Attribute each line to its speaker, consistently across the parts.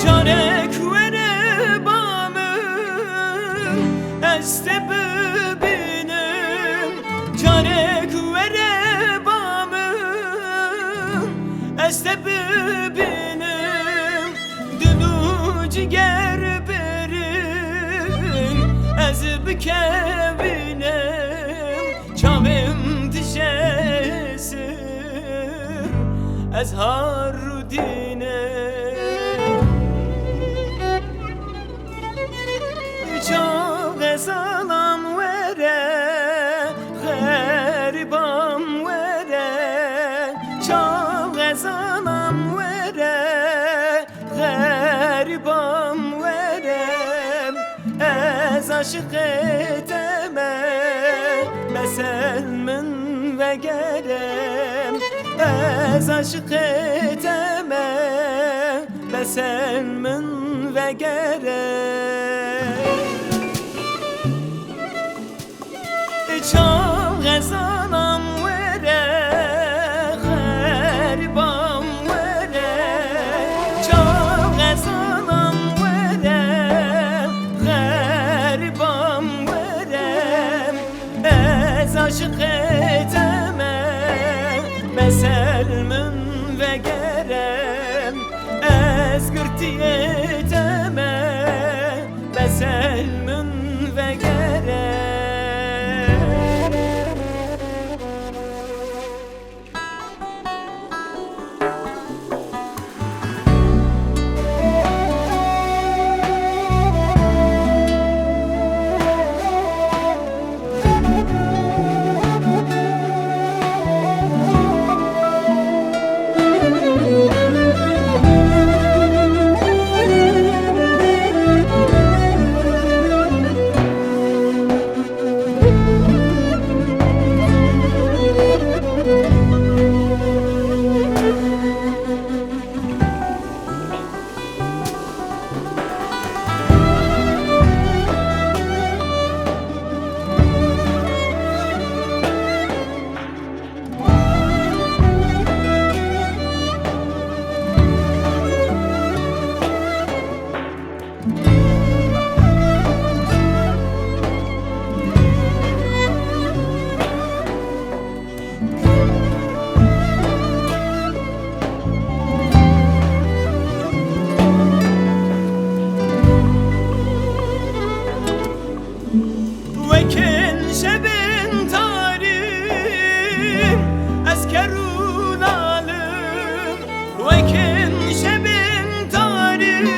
Speaker 1: Carek vere bamın estebbinim, carek vere bamın estebbinim, dünü ciger berin ezib kevinem, çavim dişesir ezhar dinem. Çok salam vere, garibam vere. Çok salam vere, garibam vere. Ez aşık eteme, meselmin ve gerem. Ez aşık eteme, meselmin ve gerem. Çok salam vere, garibam vere. Çok salam vere, garibam vere. Ez aşık eteme, meselmin ve gerem. Ez gırti eteme, meselmin ve gerem. Vekin şebin tarim eskerun alim. Vekin şebin tarim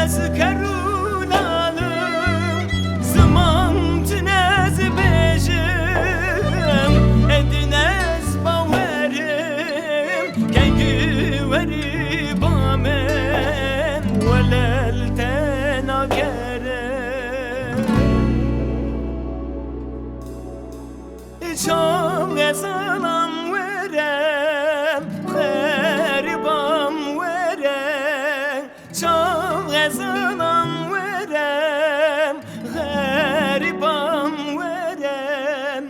Speaker 1: eskerun alim. Zaman tünez bejim edinez baverim. Kengi veri bamen velel tenagerem. Çok salam verem, garibam vere. Çok salam verem, garibam verem.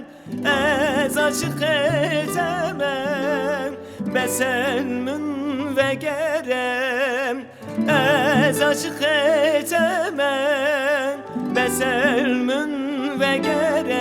Speaker 1: Ez aşık etemem, beselmin ve gerem. Ez aşık etemem, beselmin ve gerem.